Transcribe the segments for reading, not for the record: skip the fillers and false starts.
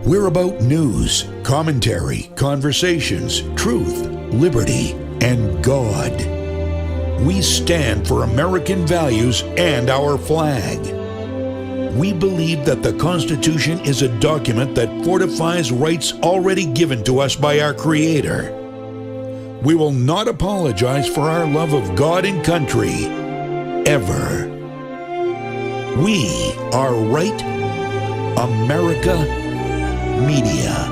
We're about news, commentary, conversations, truth, liberty, and God. We stand for American values and our flag. We believe that the Constitution is a document that fortifies rights already given to us by our Creator. We will not apologize for our love of God and country, ever. We are Right America Media.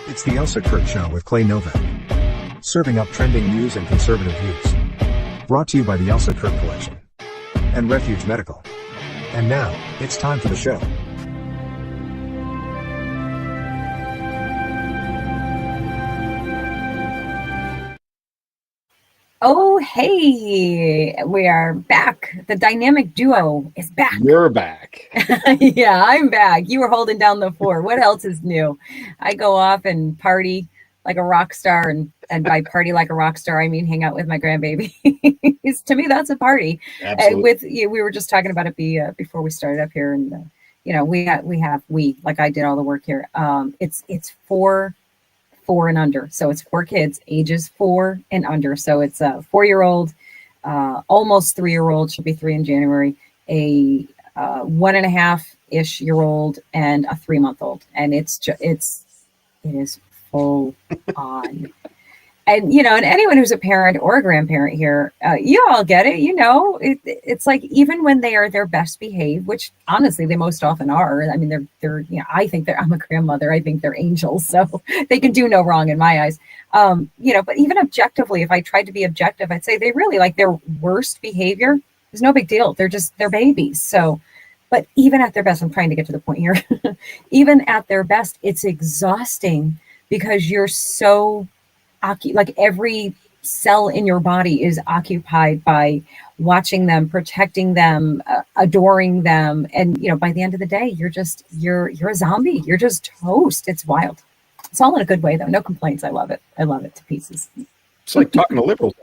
It's the Elsa Kurt Show with Clay Novak. Serving up trending news and conservative views. Brought to you by the Elsa Kurt Collection and Refuge Medical. And now, it's time for the show. Oh, hey, we are back. The dynamic duo is back. You're back. Yeah, I'm back. You were holding down the fort. What else is new? I go off and party like a rock star, and by party like a rock star, I mean hang out with my grandbaby. To me, that's a party. Absolutely. We were just talking about it before we started up here, and we like I did all the work here. It's four and under, so it's 4 kids, ages 4 and under. So it's a 4-year-old, almost 3-year-old. She'll be 3 in January. A 1.5-ish year old and a 3-month-old, and it is full on. And and anyone who's a parent or a grandparent here, you all get it. It's like even when they are their best behaved, which honestly they most often are. I mean, they're I think I'm a grandmother. I think they're angels, so they can do no wrong in my eyes. But even objectively, if I tried to be objective, I'd say they really like their worst behavior is no big deal. They're babies. So, but even at their best, I'm trying to get to the point here. Even at their best, it's exhausting because you're so like every cell in your body is occupied by watching them, protecting them, adoring them. And, by the end of the day, you're a zombie. You're just toast. It's wild. It's all in a good way, though. No complaints. I love it. I love it to pieces. It's like talking to liberals.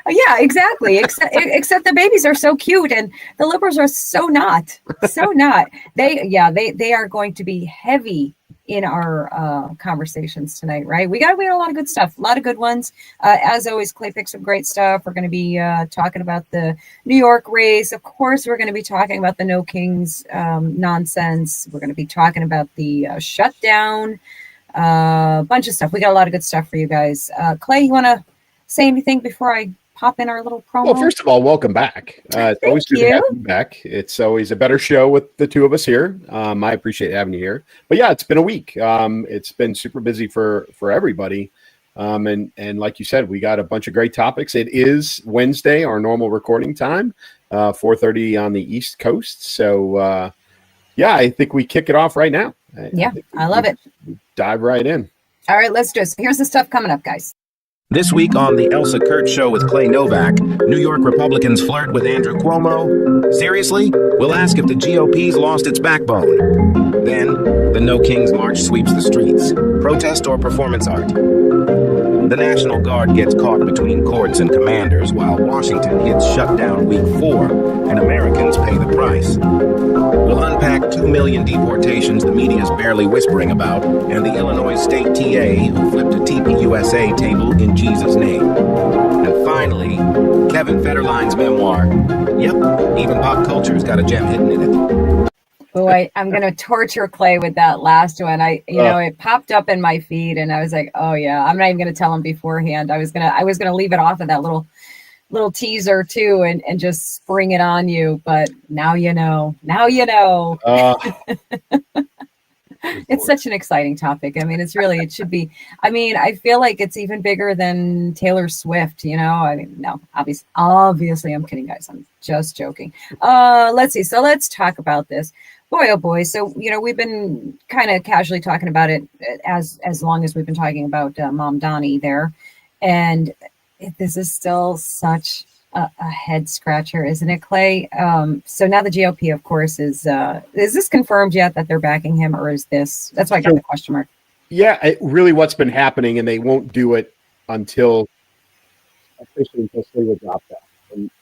Yeah, exactly. Except the babies are so cute and the liberals are so not. They are going to be heavy in our conversations tonight, right? We got a lot of good stuff, a lot of good ones. As always, Clay picks some great stuff. We're going to be talking about the New York race. Of course, we're going to be talking about the No Kings nonsense. We're going to be talking about the shutdown, a bunch of stuff. We got a lot of good stuff for you guys. Clay, you want to say anything before I pop in our little promo? Well, first of all, welcome back. It's always good to have you back. It's always a better show with the two of us here. I appreciate having you here. But yeah, it's been a week. It's been super busy for everybody. And like you said, we got a bunch of great topics. It is Wednesday, our normal recording time, 4:30 on the East Coast. So I think we kick it off right now. I love it. Dive right in. All right, let's do it. So here's the stuff coming up, guys. This week on the Elsa Kurt Show with Clay Novak, New York Republicans flirt with Andrew Cuomo. Seriously? We'll ask if the GOP's lost its backbone. Then, the No Kings March sweeps the streets. Protest or performance art? The National Guard gets caught between courts and commanders while Washington hits shutdown week 4 and Americans pay the price. We'll unpack 2 million deportations the media's barely whispering about and the Illinois state TA who flipped a TPUSA table in Jesus' name. And finally, Kevin Federline's memoir. Yep, even pop culture's got a gem hidden in it. Oh, I'm going to torture Clay with that last one. It popped up in my feed and I was like, oh yeah, I'm not even going to tell him beforehand. I was going to leave it off of that little teaser too and just spring it on you. But now you know. It's such an exciting topic. I mean, it should be. I mean, I feel like it's even bigger than Taylor Swift, I mean, no, obviously I'm kidding, guys. I'm just joking. Let's see. So let's talk about this. Boy, oh boy. So, we've been kind of casually talking about it as long as we've been talking about Mom Donnie there. And this is still such a head scratcher, isn't it, Clay? So now the GOP, of course, is this confirmed yet that they're backing him, or is this? That's why I got the question mark. Yeah, really, what's been happening, and they won't do it until officially until Slater drops out,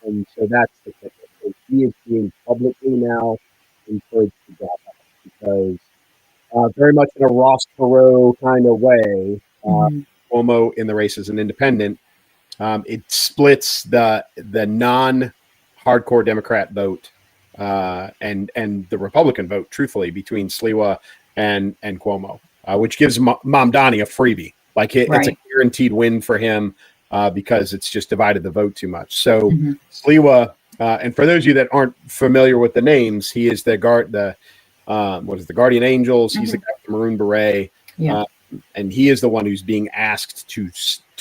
and so that's the kicker. So he is being publicly now encouraged to drop out because very much in a Ross Perot kind of way, Cuomo in the race as an independent. It splits the non-hardcore Democrat vote and the Republican vote, truthfully, between Sliwa and Cuomo, which gives Mamdani a freebie. Like it's a guaranteed win for him because it's just divided the vote too much. So Sliwa, and for those of you that aren't familiar with the names, he is the Guardian Angels. He's the guy with the Maroon Beret. Yeah. And he is the one who's being asked to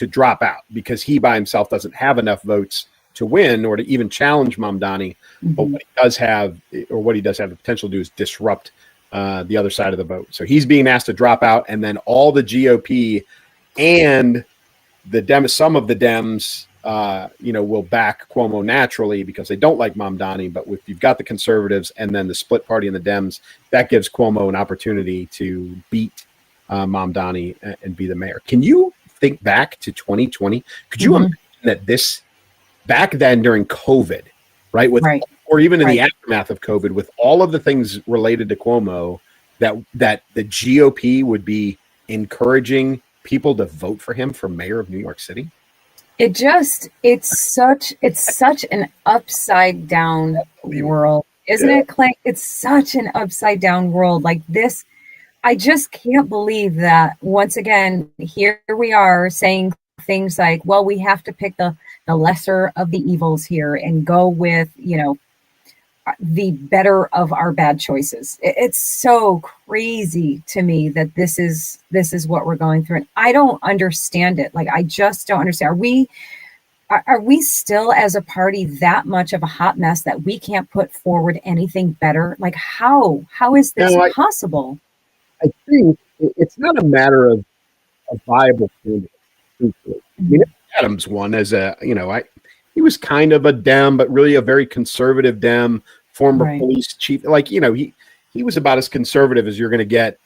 drop out because he by himself doesn't have enough votes to win or to even challenge Mamdani. But what he does have the potential to do is disrupt the other side of the vote. So he's being asked to drop out, and then all the GOP and some of the Dems, will back Cuomo naturally because they don't like Mamdani. But if you've got the conservatives and then the split party and the Dems, that gives Cuomo an opportunity to beat Mamdani and be the mayor. Can you think back to 2020? Could you imagine that this back then during COVID, right? Or even in the aftermath of COVID, with all of the things related to Cuomo, that the GOP would be encouraging people to vote for him for mayor of New York City? It's such an upside down world, isn't it, Clay? It's such an upside down world like this. I just can't believe that once again, here we are saying things like, well, we have to pick the lesser of the evils here and go with, the better of our bad choices. It's so crazy to me that this is what we're going through. And I don't understand it. Like, I just don't understand. Are we still as a party that much of a hot mess that we can't put forward anything better? Like, how is this possible? I think it's not a matter of a viable candidate. Truthfully, I mean, Adams won as he was kind of a Dem, but really a very conservative Dem, former police chief. Like, he was about as conservative as you're going to get,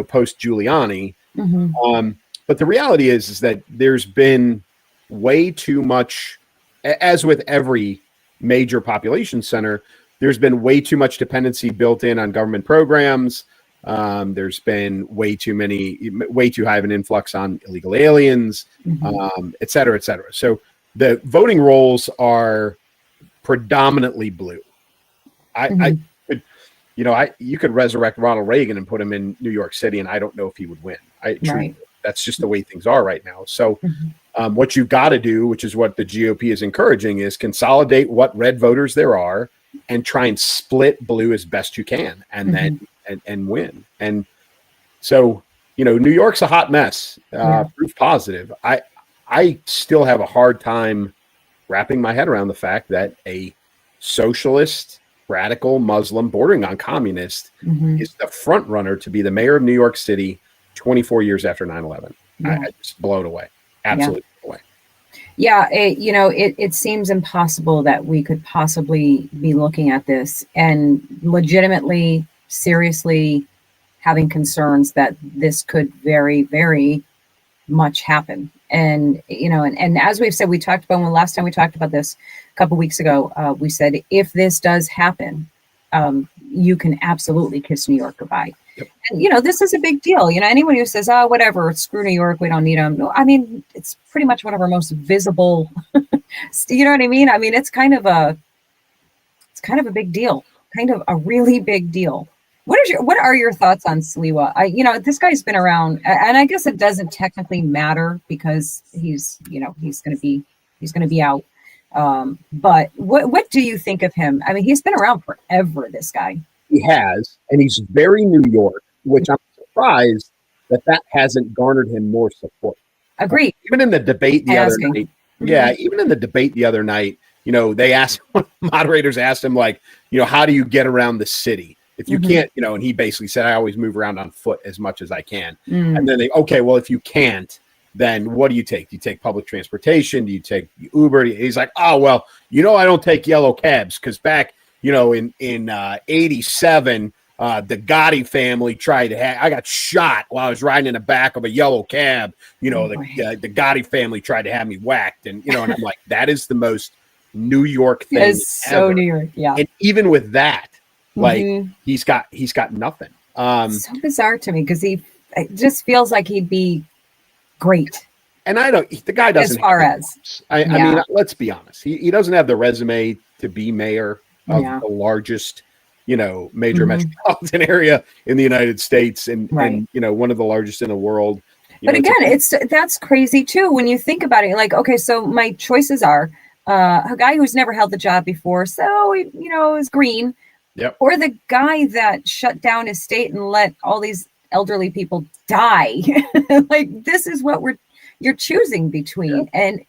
post Giuliani. But the reality is that there's been way too much, as with every major population center, there's been way too much dependency built in on government programs. There's been way too high of an influx on illegal aliens, et cetera, et cetera. So the voting rolls are predominantly blue. You could resurrect Ronald Reagan and put him in New York City, and I don't know if he would win. That's just the way things are right now. So what you've got to do, which is what the GOP is encouraging, is consolidate what red voters there are and try and split blue as best you can, and then and win. And so, New York's a hot mess, proof positive. I still have a hard time wrapping my head around the fact that a socialist, radical Muslim bordering on communist is the front runner to be the mayor of New York City 24 years after 9/11. I just blown away. Absolutely blown away. Yeah, it seems impossible that we could possibly be looking at this and legitimately, seriously having concerns that this could very, very much happen. And, and as we've said, we talked about when last time we talked about this a couple weeks ago, we said, if this does happen, you can absolutely kiss New York goodbye. Yep. And, this is a big deal. Anyone who says, oh, whatever, screw New York, we don't need them. No, I mean, it's pretty much one of our most visible, you know what I mean? I mean, it's kind of a big deal, kind of a really big deal. What are your thoughts on Sliwa? This guy's been around, and I guess it doesn't technically matter because he's going to be out. But what do you think of him? I mean, he's been around forever, this guy. He has, and he's very New York, which I'm surprised that hasn't garnered him more support. Agreed. Even in the debate the other night. Yeah, even in the debate the other night, they asked, moderators asked him, like, how do you get around the city? If you can't, and he basically said, I always move around on foot as much as I can. And then well, if you can't, then what do you take? Do you take public transportation? Do you take Uber? He's like, oh, well, I don't take yellow cabs because back, in 87, the Gotti family tried to I got shot while I was riding in the back of a yellow cab. The Gotti family tried to have me whacked. And, and I'm like, that is the most New York thing. It's so New York. Yeah. And even with that, like he's got nothing. So bizarre to me because it just feels like he'd be great. And the guy doesn't. As far as I mean, let's be honest. He doesn't have the resume to be mayor of the largest, major metropolitan area in the United States, and one of the largest in the world. But again, that's crazy too when you think about it. Like, okay, so my choices are a guy who's never held the job before, so is green. Yep. Or the guy that shut down his state and let all these elderly people die. Like, this is what you're choosing between. And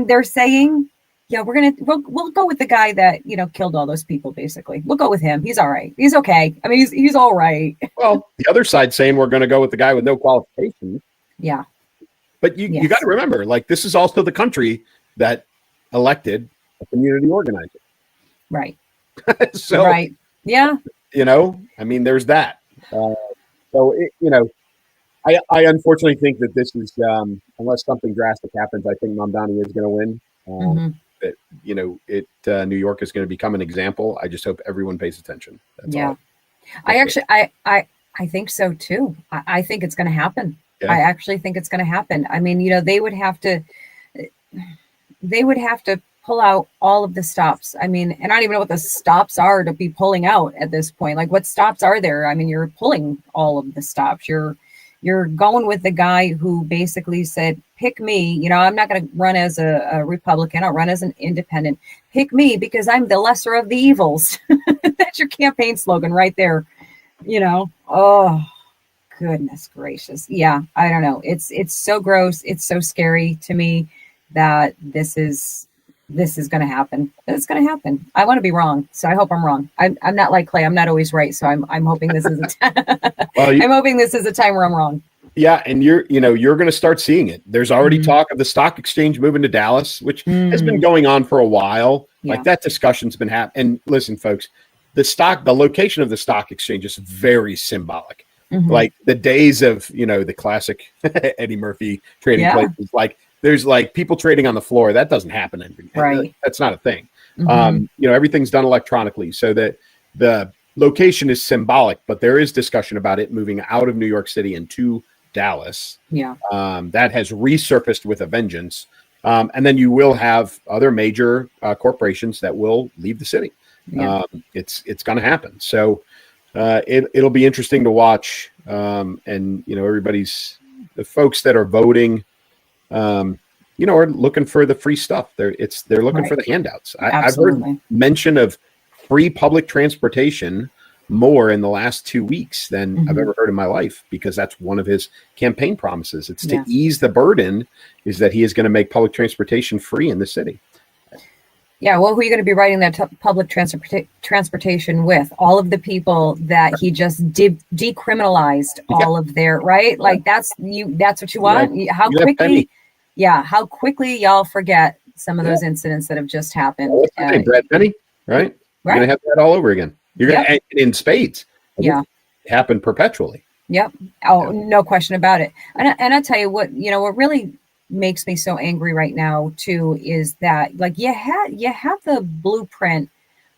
they're saying, yeah, we'll go with the guy that, killed all those people, basically. We'll go with him. He's all right. He's okay. I mean, he's all right. Well, the other side saying we're going to go with the guy with no qualifications. Yeah. But you got to remember, like, this is also the country that elected a community organizer. Right. So, right. Yeah. I mean, there's that. I unfortunately think that this is, unless something drastic happens, I think Mamdani is going to win. New York is going to become an example. I just hope everyone pays attention. That's all. I think so too. I think it's going to happen. Yeah. I actually think it's going to happen. I mean, they would have to pull out all of the stops. I mean, and I don't even know what the stops are to be pulling out at this point. Like, what stops are there? I mean, you're pulling all of the stops. You're going with the guy who basically said, pick me. I'm not going to run as a Republican. I'll run as an independent. Pick me because I'm the lesser of the evils. That's your campaign slogan right there. Oh, goodness gracious. Yeah, I don't know. It's so gross. It's so scary to me that this is going to happen. It's going to happen. I want to be wrong, so I hope I'm wrong. I'm not like Clay. I'm not always right, so I'm hoping this is I'm hoping this is a time where I'm wrong. Yeah, and you're going to start seeing it. There's already talk of the stock exchange moving to Dallas, which has been going on for a while. Yeah. Like, that discussion's been happening. And listen, folks, the location of the stock exchange is very symbolic. Like the days of the classic Eddie Murphy trading places, like. There's like people trading on the floor. That doesn't happen anymore. Right. That's not a thing. Everything's done electronically, so that the location is symbolic, but there is discussion about it moving out of New York City into Dallas. Yeah. That has resurfaced with a vengeance. And then you will have other major corporations that will leave the city. Yeah. It's going to happen. So it'll be interesting to watch. And everybody's the folks that are voting. Are looking for the free stuff. They're looking for the handouts. I've heard mention of free public transportation more in the last 2 weeks than I've ever heard in my life, because that's one of his campaign promises. It's to ease the burden, is that he is going to make public transportation free in the city. Yeah, well, who are you going to be riding that public transportation with? All of the people that he just decriminalized all of their, right? Like, that's what you want? How quickly y'all forget some of those incidents that have just happened. What's his name? Brad Penny, right? You're going to have that all over again. You're going to, in spades. It happen perpetually. Yep. Oh, no question about it. And I tell you what, what really makes me so angry right now too is that, like, you have the blueprint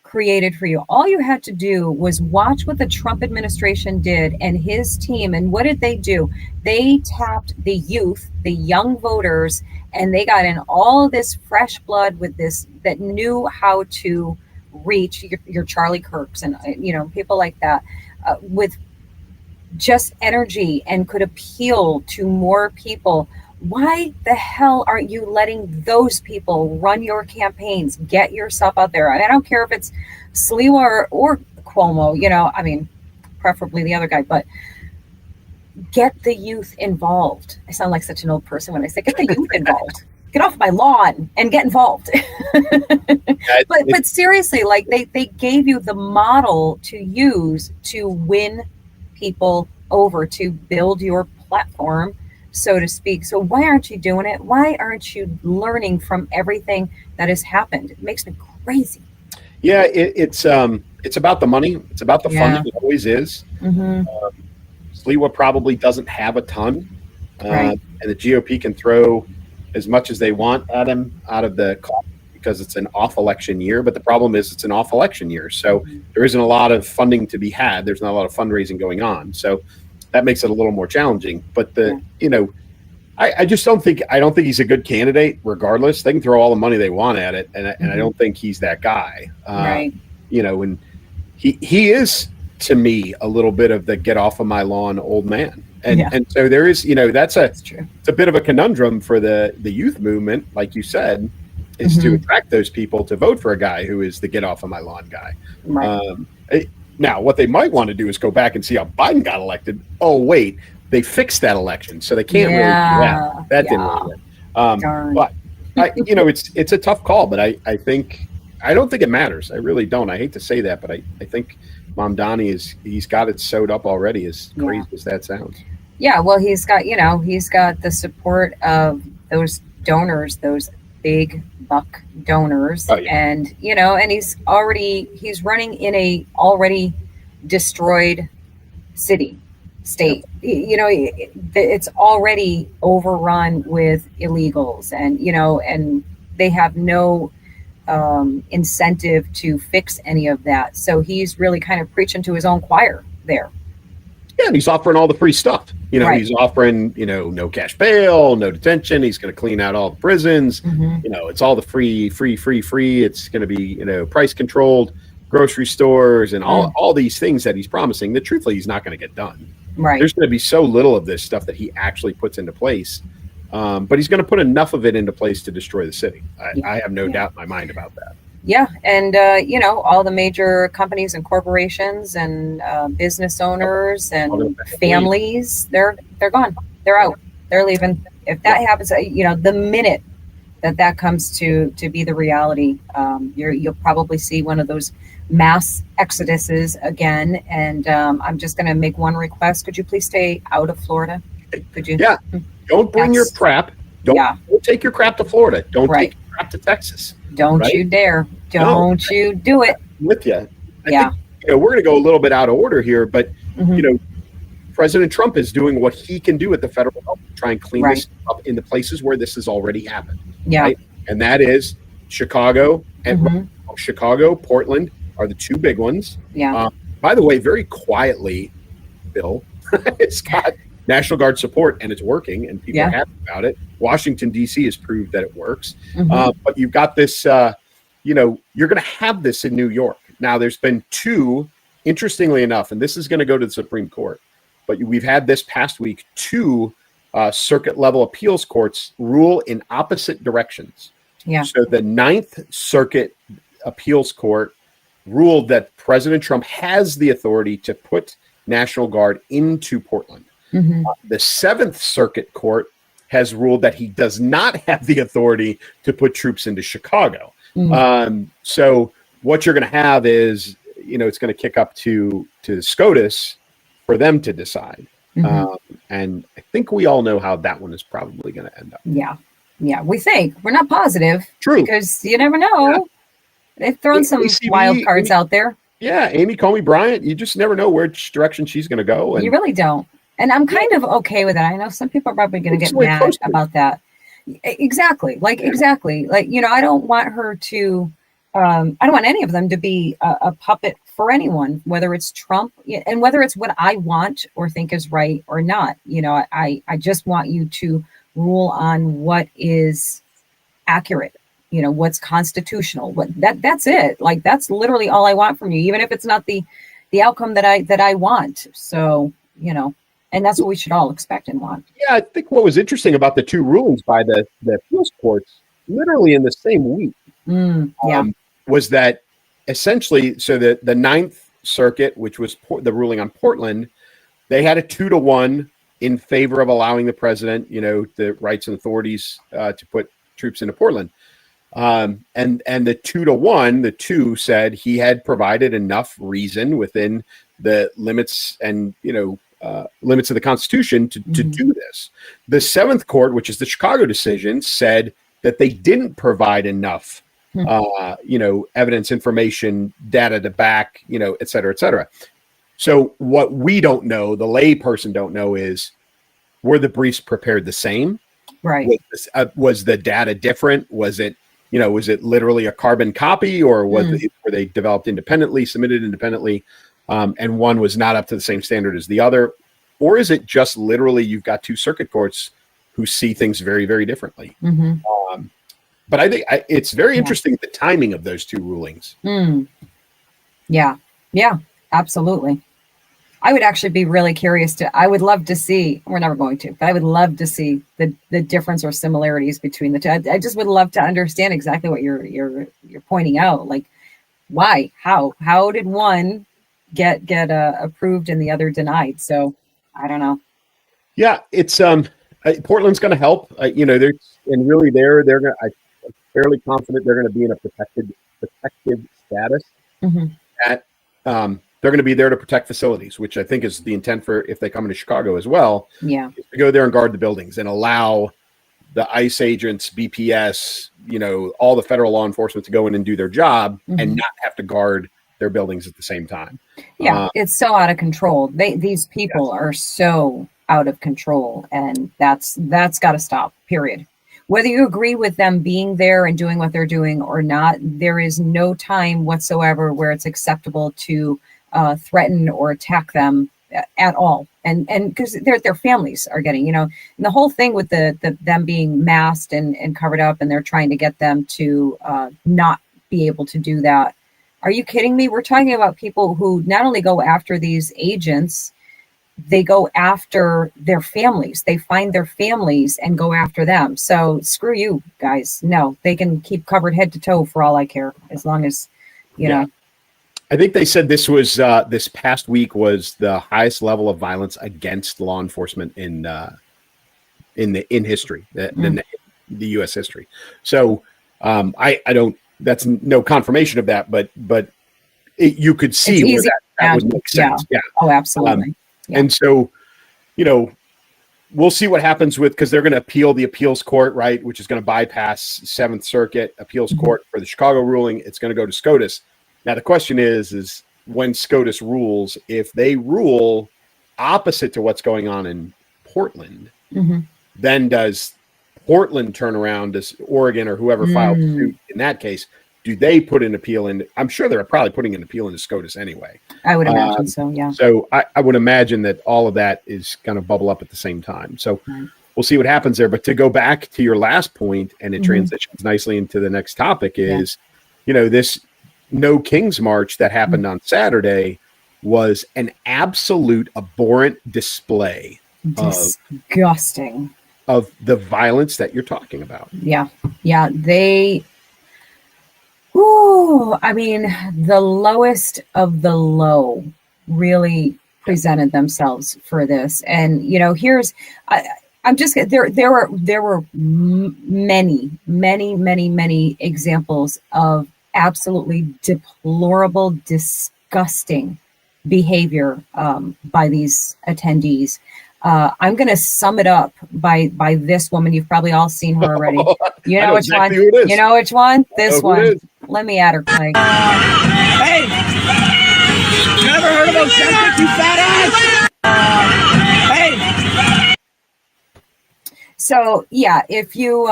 created for you. All you had to do was watch what the Trump administration did and his team. And what did they do? They tapped the youth, the young voters, and they got in all this fresh blood with this that knew how to reach your Charlie Kirks and people like that with just energy and could appeal to more people. Why the hell aren't you letting those people run your campaigns? Get yourself out there. I don't care if it's Sliwa or Cuomo, preferably the other guy, but get the youth involved. I sound like such an old person when I say get the youth involved. Get off my lawn and get involved. But seriously, like they gave you the model to use to win people over, to build your platform so to speak. So why aren't you doing it? Why aren't you learning from everything that has happened? It makes me crazy. Yeah, it's about the money. It's about the Yeah. funding. It always is. Mm-hmm. Sliwa probably doesn't have a ton, Right. and the GOP can throw as much as they want at him out of the closet because it's an off election year. But the problem is it's an off election year, so there isn't a lot of funding to be had. There's not a lot of fundraising going on, so that makes it a little more challenging. But I just don't think he's a good candidate. Regardless, they can throw all the money they want at it, and I don't think he's that guy. Right. And he is, to me, a little bit of the get off of my lawn old man. And so there is, that's true. It's a bit of a conundrum for the youth movement, like you said, is to attract those people to vote for a guy who is the get off of my lawn guy. Right. Now, what they might want to do is go back and see how Biden got elected. Oh, wait, they fixed that election, so they can't really do that. That didn't really work. Darn. But it's a tough call. But I don't think it matters. I really don't. I hate to say that, but I think Mamdani he's got it sewed up already. As crazy as that sounds. Yeah, well, he's got the support of those donors, those big buck donors, and and he's running in a already destroyed state. It's already overrun with illegals, and they have no incentive to fix any of that. So he's really kind of preaching to his own choir there. Yeah, and he's offering all the free stuff. He's offering, no cash bail, no detention. He's going to clean out all the prisons. It's all the free. It's going to be, price controlled grocery stores and all these things that he's promising that truthfully he's not going to get done. Right. There's going to be so little of this stuff that he actually puts into place. But he's going to put enough of it into place to destroy the city. I have no doubt in my mind about that. Yeah, and all the major companies and corporations and business owners and families, they're gone. They're out. They're leaving. If that happens, the minute that comes to be the reality, you'll probably see one of those mass exoduses again. And I'm just going to make one request. Could you please stay out of Florida? Could you? Yeah. Don't bring your crap. Don't take your crap to Florida. Don't take your crap to Texas. Don't you dare. Don't you do it. I'm with you. I think, we're going to go a little bit out of order here, but, President Trump is doing what he can do at the federal level to try and clean this up in the places where this has already happened. Yeah. Right? And that is Chicago and Chicago, Portland are the two big ones. Yeah. By the way, very quietly, Bill, it's got National Guard support and it's working and people are happy about it. Washington, D.C. has proved that it works. But you've got this, you're going to have this in New York. Now, there's been two, interestingly enough, and this is going to go to the Supreme Court, but we've had this past week, two circuit level appeals courts rule in opposite directions. Yeah. So the Ninth Circuit Appeals Court ruled that President Trump has the authority to put National Guard into Portland. The Seventh Circuit Court has ruled that he does not have the authority to put troops into Chicago. So what you're going to have is, it's going to kick up to SCOTUS for them to decide. And I think we all know how that one is probably going to end up. Yeah, we think. We're not positive. True. Because you never know. Yeah. They've thrown some wild cards out there. Yeah, Amy Comey Bryant, you just never know which direction she's going to go. And you really don't. And I'm kind of okay with it. I know some people are probably going to get mad about that. Exactly. Exactly. I don't want her to, I don't want any of them to be a puppet for anyone, whether it's Trump and whether it's what I want or think is right or not. I just want you to rule on what is accurate, what's constitutional, that's it. That's literally all I want from you, even if it's not the outcome that I want. So, and that's what we should all expect and want. Yeah, I think what was interesting about the two rulings by the appeals courts, literally in the same week, was that essentially, so the Ninth Circuit, which was the ruling on Portland, they had a 2-1 in favor of allowing the president, the rights and authorities to put troops into Portland. And the 2-1, the two said he had provided enough reason within the limits and, limits of the Constitution to do this. The Seventh Court, which is the Chicago decision, said that they didn't provide enough, evidence, information, data to back, et cetera, et cetera. So what we don't know, the lay person don't know, is were the briefs prepared the same? Right. Was the data different? Was it literally a carbon copy, or were they developed independently, submitted independently, and one was not up to the same standard as the other? Or is it just literally you've got two circuit courts who see things very, very differently? But I think it's very interesting, the timing of those two rulings. Yeah, absolutely. I would actually be really curious I would love to see, we're never going to, but I would love to see the difference or similarities between the two. I just would love to understand exactly what you're pointing out. Like, why, how did one get approved and the other denied? So I don't know. Yeah, it's Portland's going to help. They're going. I'm fairly confident they're going to be in a protective status. At they're going to be there to protect facilities, which I think is the intent for if they come into Chicago as well. Yeah, is to go there and guard the buildings and allow the ICE agents, BPS, all the federal law enforcement to go in and do their job and not have to guard their buildings at the same time. Yeah, it's so out of control. These people are so out of control, and that's got to stop. Period. Whether you agree with them being there and doing what they're doing or not, there is no time whatsoever where it's acceptable to threaten or attack them at all. And because their families are getting, and the whole thing with them being masked and covered up, and they're trying to get them to not be able to do that. Are you kidding me? We're talking about people who not only go after these agents, they go after their families. They find their families and go after them. So screw you guys. No, they can keep covered head to toe for all I care, as long as, you know. I think they said this was this past week was the highest level of violence against law enforcement in history, in the U.S. history. So I don't. That's no confirmation of that, but you could see where that would make sense. Yeah. Oh, absolutely. And so, we'll see what happens because they're going to appeal the appeals court, right, which is going to bypass Seventh Circuit appeals court for the Chicago ruling. It's going to go to SCOTUS. Now, the question is when SCOTUS rules, if they rule opposite to what's going on in Portland, then does Portland turn around? Does Oregon or whoever filed suit in that case, do they put an appeal in? I'm sure they're probably putting an appeal into SCOTUS anyway. I would imagine so, yeah. So I would imagine that all of that is going to bubble up at the same time. So we'll see what happens there. But to go back to your last point, and it transitions nicely into the next topic, is, this No Kings March that happened on Saturday was an absolute abhorrent display disgusting of the violence that you're talking about. Yeah. I mean, the lowest of the low really presented themselves for this. And, I'm just, there were many examples of absolutely deplorable, disgusting behavior by these attendees. I'm going to sum it up by this woman. You've probably all seen her already. You know which one? You know which one? This one. Let me add her, Clay. Hey! You ever heard of Ozempic, you fat ass? Hey! So yeah, if you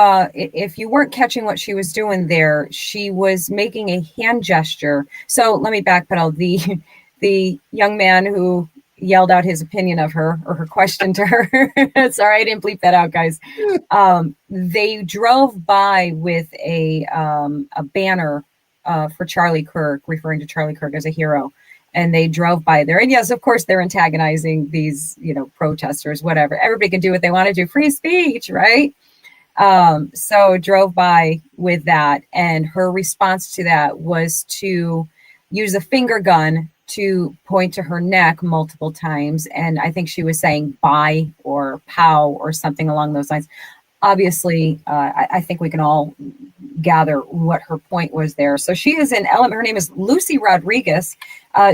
weren't catching what she was doing there, she was making a hand gesture. So let me backpedal. The young man who yelled out his opinion of her or her question to her. Sorry, I didn't bleep that out, guys. They drove by with a banner for Charlie Kirk, referring to Charlie Kirk as a hero. And they drove by there. And yes, of course, they're antagonizing these, protesters, whatever. Everybody can do what they want to do. Free speech, right? So drove by with that. And her response to that was to use a finger gun to point to her neck multiple times. And I think she was saying bye or pow or something along those lines. Obviously, I think we can all gather what her point was there. So she is her name is Lucy Rodriguez.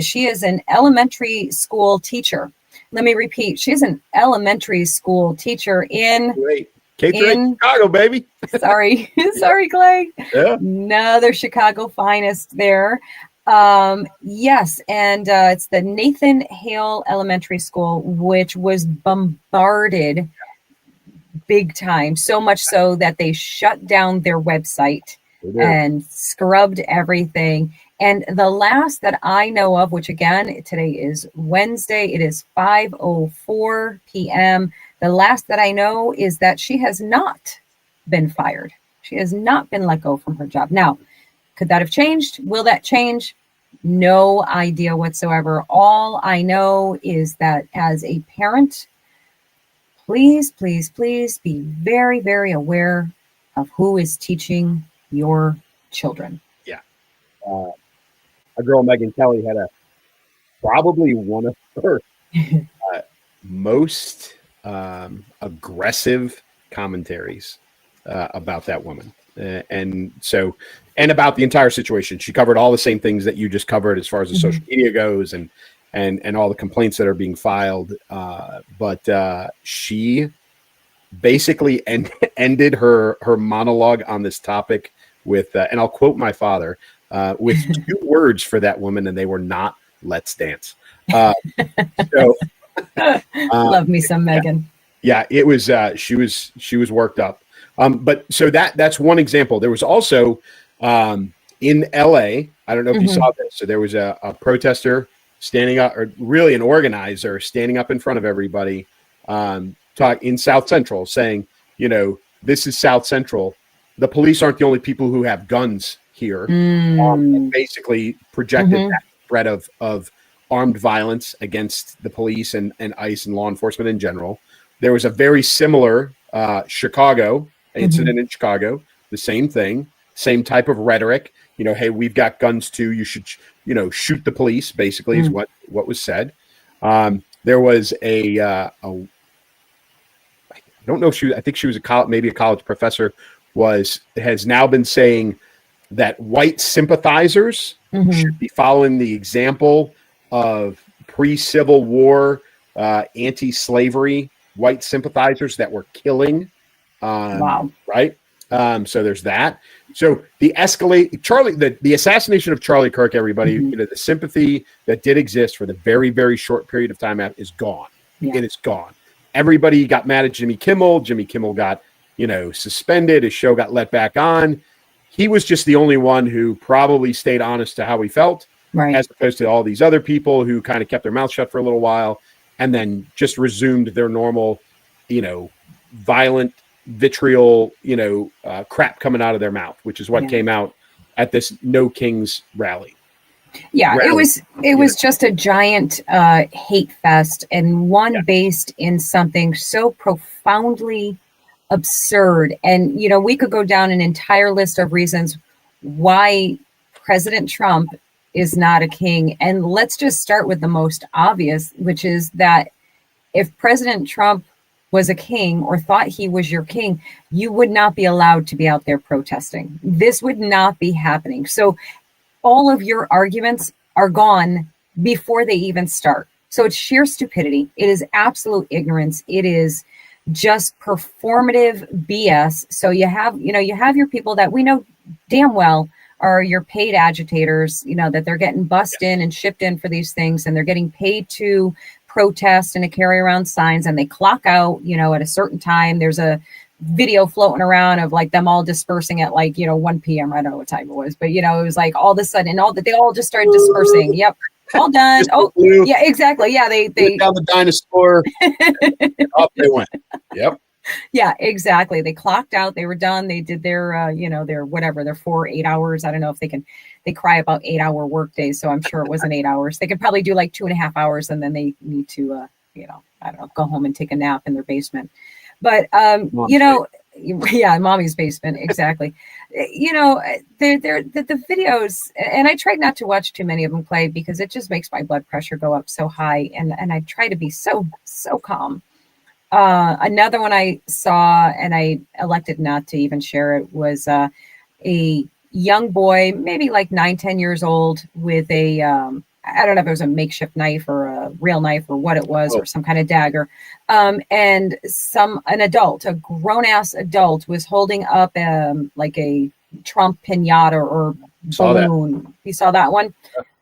She is an elementary school teacher. let me repeat. She's an elementary school teacher in Great. K-8 in Chicago, baby. sorry, sorry, Clay. Yeah. Another Chicago finest there. Yes, and it's the Nathan Hale Elementary School, which was bombarded big time, so much so that they shut down their website and scrubbed everything. And the last that I know of, which again, today is Wednesday, it is 5:04 p.m. The last that I know is that she has not been fired. She has not been let go from her job. Now, could that have changed? Will that change? No idea whatsoever. All I know is that as a parent, please, please, please be very, very aware of who is teaching your children. Yeah. Our girl Megan Kelly had probably one of her most aggressive commentaries about that woman. And about the entire situation. She covered all the same things that you just covered as far as the social media goes and all the complaints that are being filed. But she basically ended her monologue on this topic with, and I'll quote my father, with 2 words for that woman, and they were not "let's dance." Love me some Megan. Yeah, it was. She was worked up. But so that's one example. There was also in LA. I don't know if you saw this. So there was a protester standing up, or really an organizer standing up in front of everybody, talk in South Central, saying, this is South Central. The police aren't the only people who have guns here. And basically projected that threat of armed violence against the police and ICE and law enforcement in general. There was a very similar Chicago incident in Chicago, the same thing, same type of rhetoric. Hey, we've got guns too. You should, shoot the police. Basically, is what was said. There was I don't know if I think she was maybe a college professor. Has now been saying that white sympathizers should be following the example of pre-Civil War anti-slavery white sympathizers that were killing. Wow. Right. So there's that. So the assassination of Charlie Kirk, everybody, the sympathy that did exist for the very, very short period of time is gone. Yeah. It is gone. Everybody got mad at Jimmy Kimmel. Jimmy Kimmel got, suspended. His show got let back on. He was just the only one who probably stayed honest to how he felt, right, as opposed to all these other people who kind of kept their mouth shut for a little while and then just resumed their normal, violent, vitriol, crap coming out of their mouth, which is what came out at this No Kings rally. Yeah, it was just a giant hate fest, and one based in something so profoundly absurd. And, we could go down an entire list of reasons why President Trump is not a king. And let's just start with the most obvious, which is that if President Trump was a king or thought he was your king, you would not be allowed to be out there protesting. This would not be happening. So all of your arguments are gone before they even start. So it's sheer stupidity. It is absolute ignorance. It is just performative BS. So you have your people that we know damn well are your paid agitators, that they're getting bussed in and shipped in for these things, and they're getting paid to protest and to carry around signs, and they clock out, at a certain time. There's a video floating around of like them all dispersing at 1 p.m. I don't know what time it was, but it was like all of a sudden they all just started dispersing. Yep. All done. Oh, yeah, exactly. Yeah. They down the dinosaur. Up they went. Yep. Yeah, exactly. They clocked out. They were done. They did their, their whatever, their 8 hours. I don't know if they cry about 8-hour work days. So I'm sure it wasn't 8 hours. They could probably do like 2.5 hours, and then they need to, I don't know, go home and take a nap in their basement. But, yeah, mommy's basement. Exactly. The videos, and I tried not to watch too many of them, Clay, because it just makes my blood pressure go up so high. And I try to be so calm. Another one I saw, and I elected not to even share it, was a young boy, maybe like 9-10 years old, with a, I don't know if it was a makeshift knife or a real knife or what it was, Oh. or some kind of dagger. And an adult, a grown-ass adult, was holding up like a Trump pinata or Saw that. balloon. You saw that one?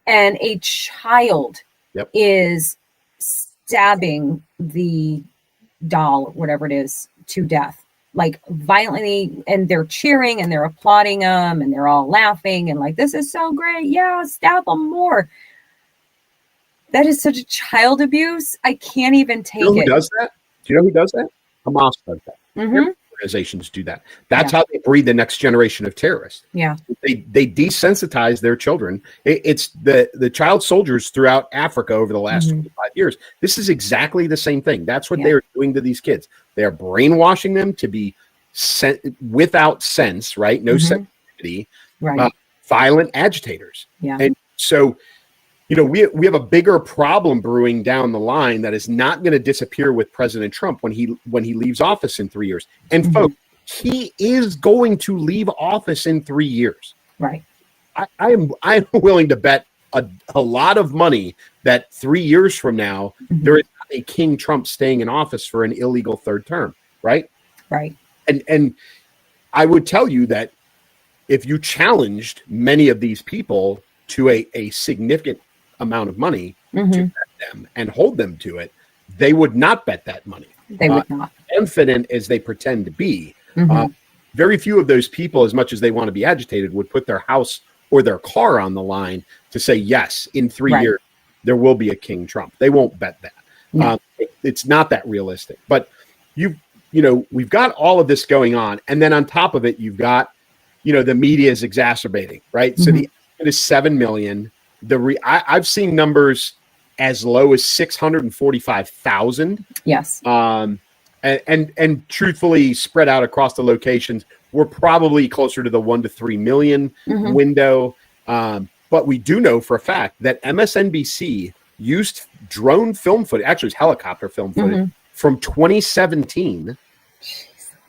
And a child Yep. is stabbing the doll, whatever it is, to death, like violently, and they're cheering and they're applauding them and they're all laughing and like, this is so great. Yeah, stab them more. That is such a child abuse. I can't even take You know who it. does that? Do you know who does that? Hamas does that. Mhm. Organizations do that. That's how they breed the next generation of terrorists. Yeah. They desensitize their children. It's the child soldiers throughout Africa over the last 25 years. This is exactly the same thing. That's what they are doing to these kids. They are brainwashing them to be without sense, right? No sensitivity, Right. violent agitators. Yeah. And so, we have a bigger problem brewing down the line that is not going to disappear with President Trump when he leaves office in 3 years. And folks, he is going to leave office in 3 years. Right. I'm willing to bet a lot of money that 3 years from now there is not a King Trump staying in office for an illegal third term. Right. Right. And I would tell you that if you challenged many of these people to a significant amount of money to bet them and hold them to it, they would not bet that money. They would not. Confident as they pretend to be. Very few of those people, as much as they want to be agitated, would put their house or their car on the line to say, yes, in 3 years, there will be a King Trump. They won't bet that. No. It's not that realistic. But we've got all of this going on. And then on top of it, you've got, the media is exacerbating, right? So the estimate is 7 million. I've seen numbers as low as 645,000. Yes. And truthfully, spread out across the locations, we're probably closer to the 1 to 3 million window. But we do know for a fact that MSNBC used drone film footage, actually it's helicopter film footage from 2017.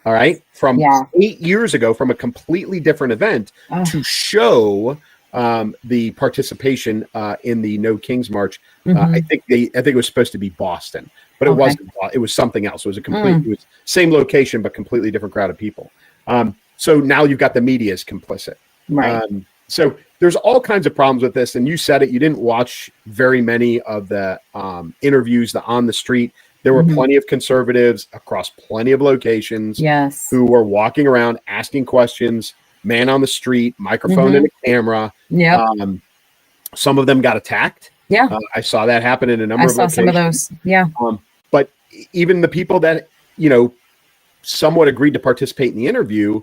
All right, from 8 years ago, from a completely different event to show the participation in the No Kings March. I think it was supposed to be Boston, but it wasn't. It was something else. It was it was same location, but completely different crowd of people. So now you've got the media is complicit. Right. So there's all kinds of problems with this. And you said it, you didn't watch very many of the interviews, the on the street. There were plenty of conservatives across plenty of locations who were walking around asking questions, man on the street, microphone and a camera. Yeah. Some of them got attacked. Yeah. I saw that happen in a number of locations. some of those. Yeah. But even the people that, somewhat agreed to participate in the interview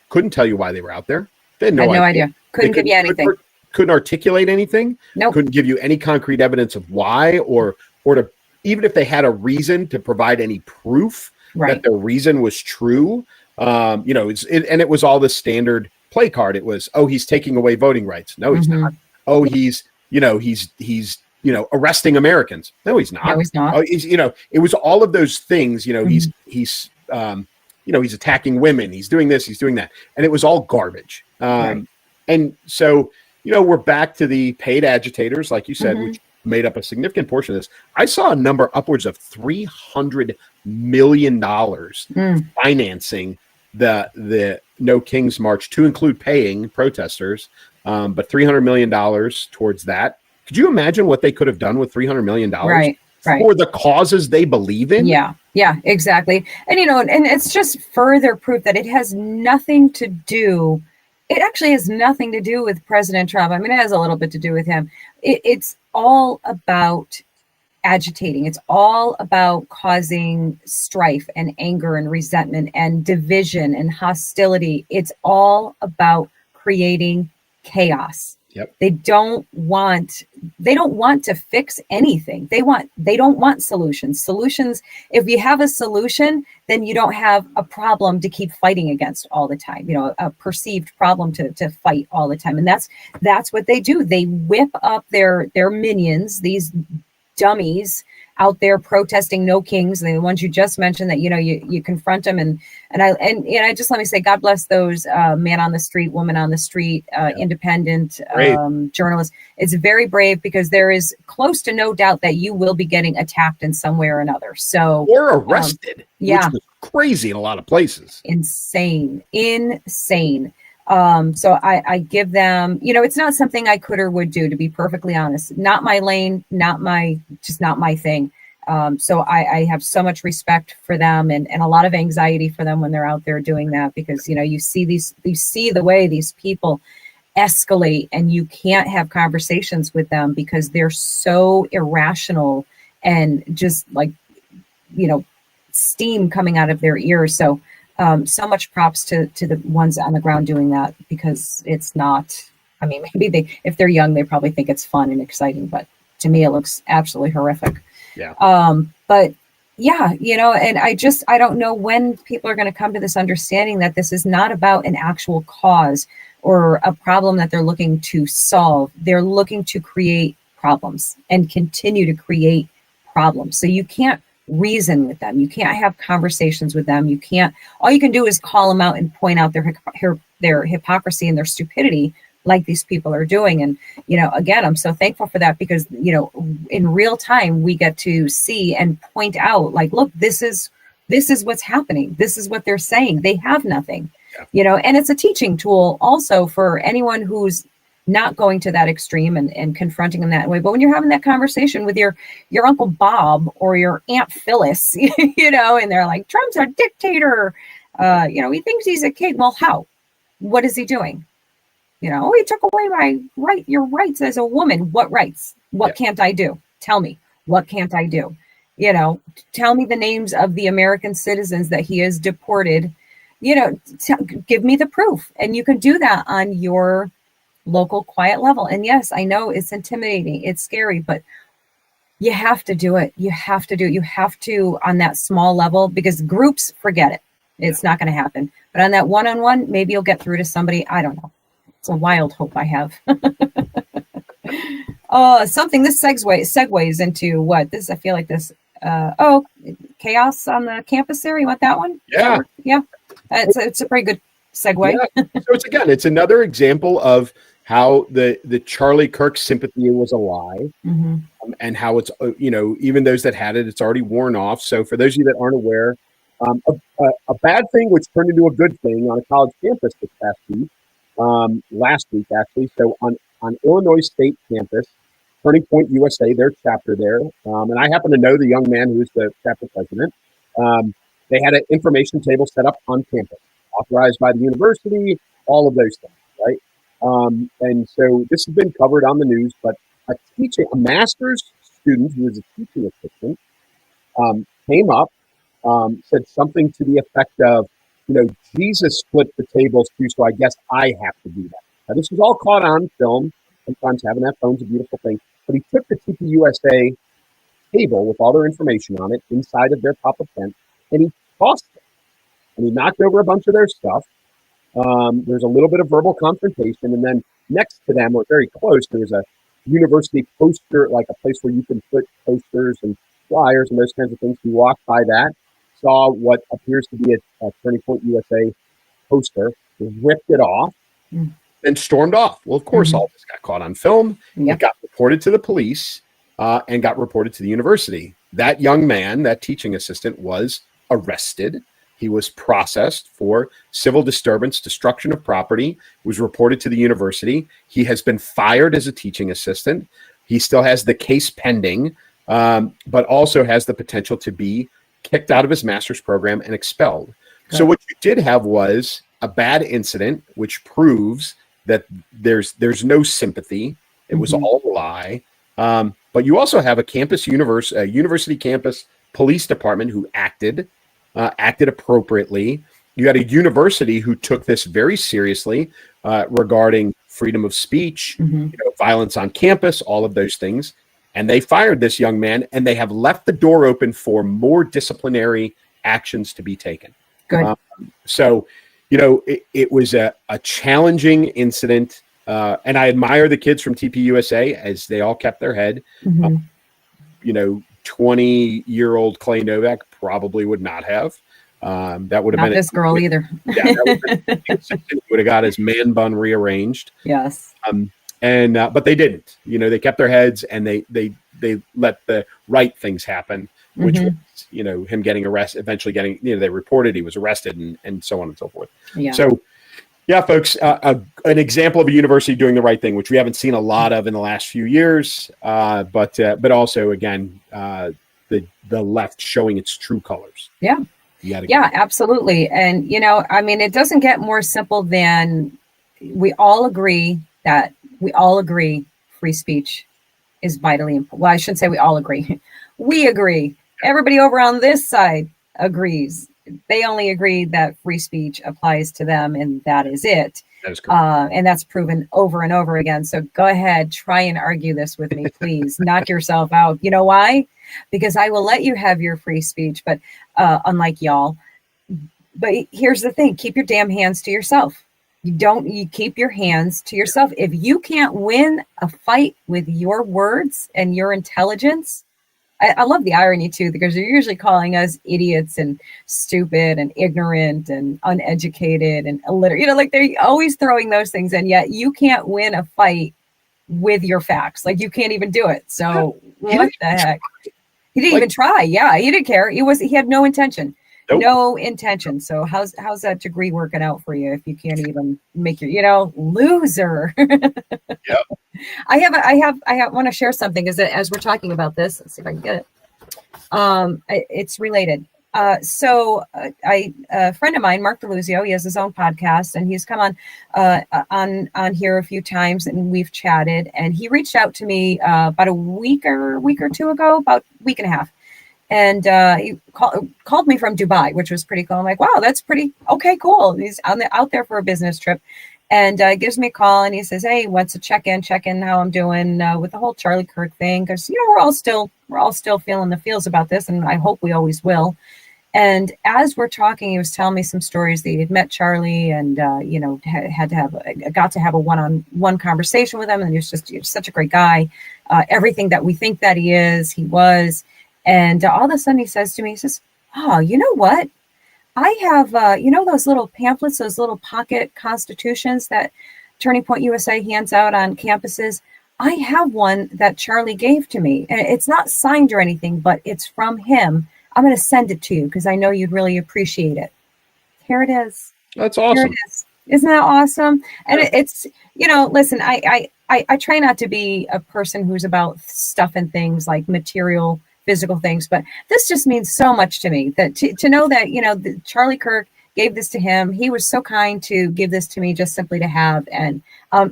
couldn't tell you why they were out there. They had no idea. Couldn't give you anything. Couldn't articulate anything. Nope. Couldn't give you any concrete evidence of why or to, even if they had a reason to provide any proof that their reason was true. And it was all the standard play card. It was, he's taking away voting rights. No, he's not. He's arresting Americans. No, he's not. No, he's not. It was all of those things. He's attacking women. He's doing this. He's doing that, and it was all garbage. And so, we're back to the paid agitators, like you said, which made up a significant portion of this. I saw a number upwards of $300 million financing the No Kings March, to include paying protesters, but $300 million towards that. Could you imagine what they could have done with $300 million for the causes they believe in? Yeah, exactly. And, and it's just further proof that it has nothing to do. It actually has nothing to do with President Trump. I mean, it has a little bit to do with him. It's all about agitating. It's all about causing strife and anger and resentment and division and hostility. It's all about creating chaos. Yep. They don't want to fix anything. They don't want solutions. Solutions, if you have a solution, then you don't have a problem to keep fighting against all the time, a perceived problem to fight all the time. And that's what they do. They whip up their minions, these dummies out there protesting no kings, the ones you just mentioned, that you confront them, and I just let me say, God bless those man on the street, woman on the street, independent journalists. It's very brave, because there is close to no doubt that you will be getting attacked in some way or another. So or arrested, which was crazy in a lot of places. Insane. So I give them, it's not something I could or would do, to be perfectly honest. Not my lane, not my thing. So I have so much respect for them, and a lot of anxiety for them when they're out there doing that, because, you see the way these people escalate, and you can't have conversations with them because they're so irrational, and just like, steam coming out of their ears. So so much props to the ones on the ground doing that, because it's not, maybe if they're young, they probably think it's fun and exciting, but to me, it looks absolutely horrific. Yeah. But yeah, and I don't know when people are going to come to this understanding that this is not about an actual cause or a problem that they're looking to solve. They're looking to create problems and continue to create problems. So you can't reason with them. You can't have conversations with them. All you can do is call them out and point out their hypocrisy and their stupidity, like these people are doing. And, again, I'm so thankful for that, because, in real time, we get to see and point out, like, look, this is what's happening. This is what they're saying. They have nothing, and it's a teaching tool also for anyone who's not going to that extreme and confronting them that way. But when you're having that conversation with your Uncle Bob or your Aunt Phyllis, and they're like, Trump's a dictator, he thinks he's a king. Well, how? What is he doing? He took away your rights as a woman. What rights? What can't I do? Tell me, what can't I do? Tell me the names of the American citizens that he has deported. Give me the proof. And you can do that on your local quiet level. And yes, I know it's intimidating, it's scary, but you have to do it. You have to do it. You have to, on that small level, because groups, forget it. It's not going to happen. But on that one-on-one, maybe you'll get through to somebody. I don't know. It's a wild hope I have. This segues into what? I feel like this. Chaos on the campus there. You want that one? Yeah. Yeah. It's a pretty good segue. Yeah. So it's another example of how the Charlie Kirk sympathy was a lie, and how it's, even those that had it, it's already worn off. So for those of you that aren't aware, a bad thing which turned into a good thing on a college campus this past week, last week actually. So on Illinois State campus, Turning Point USA, their chapter there, and I happen to know the young man who's the chapter president. They had an information table set up on campus, authorized by the university, all of those things, right? And so this has been covered on the news, but a master's student who was a teaching assistant came up, said something to the effect of, Jesus split the tables too, so I guess I have to do that. Now, this was all caught on film. Sometimes having that phone's a beautiful thing. But he took the TPUSA table with all their information on it inside of their pop-up tent, and he tossed it. And he knocked over a bunch of their stuff. There's a little bit of verbal confrontation, and then next to them, or very close, there's a university poster, like a place where you can put posters and flyers and those kinds of things. He walked by that, saw what appears to be a Turning Point USA poster, ripped it off, and stormed off. Well, of course, all this got caught on film. It got reported to the police and got reported to the university. That young man, that teaching assistant, was arrested. He was processed for civil disturbance, destruction of property, was reported to the university. He has been fired as a teaching assistant. He still has the case pending, but also has the potential to be kicked out of his master's program and expelled. So what you did have was a bad incident, which proves that there's no sympathy. It was all a lie. But you also have a university campus police department who acted appropriately. You had a university who took this very seriously regarding freedom of speech, violence on campus, all of those things. And they fired this young man, and they have left the door open for more disciplinary actions to be taken. Good. So, it was a challenging incident. And I admire the kids from TPUSA as they all kept their head. 20-year-old Clay Novak probably would not have. That would have Not been this girl either. Yeah, that would have got his man bun rearranged. Yes. But they didn't. They kept their heads and they let the right things happen, which was, him getting arrested, eventually getting, they reported he was arrested and so on and so forth. Yeah. So, yeah, folks, an example of a university doing the right thing, which we haven't seen a lot of in the last few years, but also, again, the left showing its true colors. Yeah. Yeah, absolutely. And, it doesn't get more simple than we all agree free speech is vitally important. Well, I shouldn't say we all agree. We agree. Everybody over on this side agrees. They only agree that free speech applies to them, and that is it. That is correct. And that's proven over and over again. So go ahead, try and argue this with me, please. Knock yourself out. You know why? Because I will let you have your free speech, but unlike y'all. But here's the thing: keep your damn hands to yourself. You keep your hands to yourself. If you can't win a fight with your words and your intelligence, I love the irony too, because they're usually calling us idiots and stupid and ignorant and uneducated and illiterate. Like they're always throwing those things in. Yet you can't win a fight with your facts. Like you can't even do it. So what the heck? He didn't even try. Yeah, he didn't care. He had no intention. Nope. No intention. So how's that degree working out for you if you can't even make your, loser? Yep. I want to share something as we're talking about this. Let's see if I can get it. It's related. So a friend of mine, Mark DeLuzio, he has his own podcast, and he's come on here a few times, and we've chatted. And he reached out to me about a week or two ago, about a week and a half. And he called me from Dubai, which was pretty cool. I'm like, wow, that's pretty okay, cool. He's out there for a business trip, and gives me a call, and he says, hey, wants to check in how I'm doing with the whole Charlie Kirk thing, because we're all still feeling the feels about this, and I hope we always will. And as we're talking, he was telling me some stories that he had met Charlie, and got to have a one-on-one conversation with him, and he was such a great guy. Everything that we think that he is, he was. And all of a sudden he says to me, he says, oh, you know what? I have, those little pamphlets, those little pocket constitutions that Turning Point USA hands out on campuses. I have one that Charlie gave to me, and it's not signed or anything, but it's from him. I'm going to send it to you because I know you'd really appreciate it. Here it is. That's awesome. Here it is. Isn't that awesome? And it's, listen, I try not to be a person who's about stuff and things like material physical things, but this just means so much to me that to know that Charlie Kirk gave this to him. He was so kind to give this to me just simply to have, and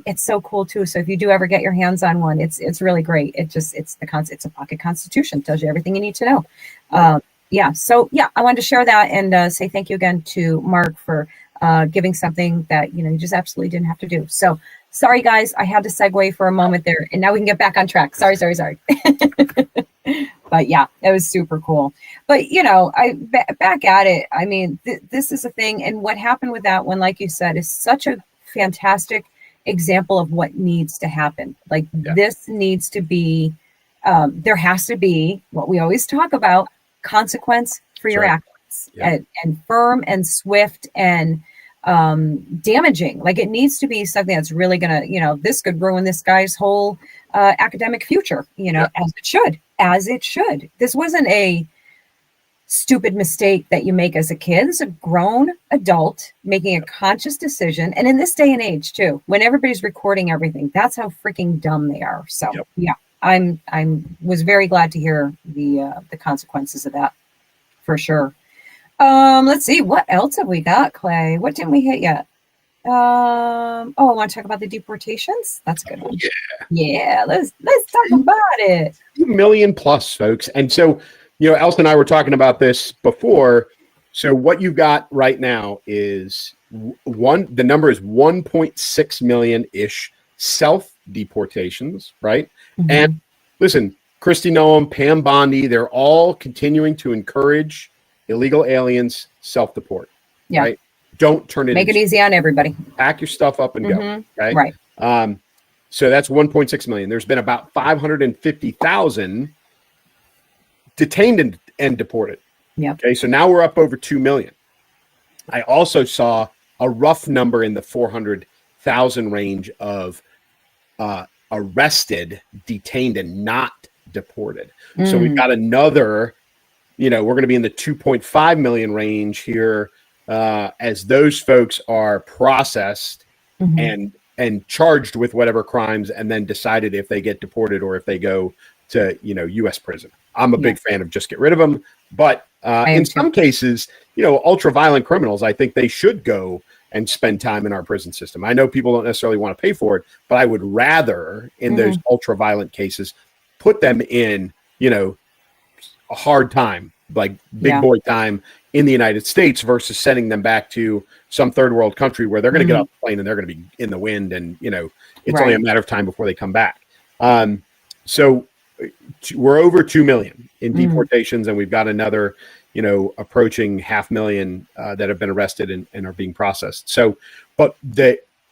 it's so cool too. So if you do ever get your hands on one, it's really great. It's a pocket constitution, tells you everything you need to know. I wanted to share that and say thank you again to Mark for giving something that you just absolutely didn't have to do. So sorry guys, I had to segue for a moment there, and now we can get back on track. Sorry. But yeah, it was super cool. But back at it. I mean, this is a thing, and what happened with that one, like you said, is such a fantastic example of what needs to happen. Like this needs to be. There has to be what we always talk about: consequence for your actions, and firm and swift and damaging. Like it needs to be something that's really gonna, this could ruin this guy's whole academic future, as it should. This wasn't a stupid mistake that you make as a kid. This is a grown adult making a conscious decision. And in this day and age too, when everybody's recording everything, that's how freaking dumb they are. So I was very glad to hear the consequences of that for sure. Let's see, what else have we got, Clay? What didn't we hit yet? I want to talk about the deportations. That's a good one. Yeah. Let's talk about it. 2 million plus, folks. And so, Elsa and I were talking about this before. So what you've got right now is the number is 1.6 million-ish self-deportations, right? Mm-hmm. And listen, Kristi Noem, Pam Bondi, they're all continuing to encourage illegal aliens self-deport. Yeah. Right? Don't turn it. Make it easy on everybody. Pack your stuff up and go. Right. So that's 1.6 million. There's been about 550,000 detained and deported. Yep. Okay, so now we're up over 2 million. I also saw a rough number in the 400,000 range of arrested, detained, and not deported. So we've got another, we're going to be in the 2.5 million range here as those folks are processed and charged with whatever crimes and then decided if they get deported or if they go to, U.S. prison. I'm a big fan of just get rid of them. But in some cases, ultra violent criminals, I think they should go and spend time in our prison system. I know people don't necessarily want to pay for it, but I would rather in those ultra violent cases put them in, a hard time, like big boy time in the United States versus sending them back to some third world country where they're going to get off the plane and they're going to be in the wind. And, it's only a matter of time before they come back. So we're over 2 million in deportations, and we've got another, approaching 500,000 that have been arrested and are being processed. So, but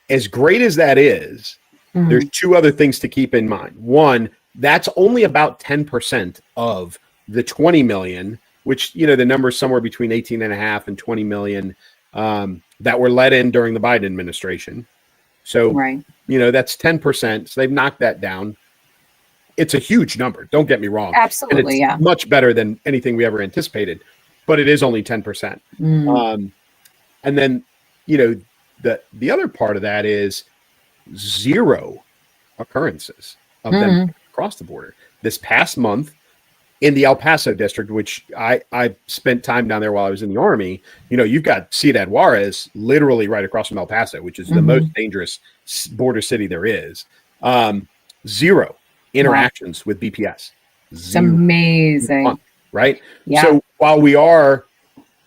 as great as that is, there's two other things to keep in mind. One, that's only about 10% of the 20 million, which, the number is somewhere between 18.5 and 20 million that were let in during the Biden administration. So, that's 10%. So they've knocked that down. It's a huge number. Don't get me wrong. Absolutely. And it's much better than anything we ever anticipated, but it is only 10%. And then, the other part of that is 0 occurrences of them across the border. This past month in the El Paso district, which I spent time down there while I was in the Army, you've got Ciudad Juarez literally right across from El Paso, which is the most dangerous border city there is. 0 interactions with BPS. It's amazing. Right? Yeah. So while we are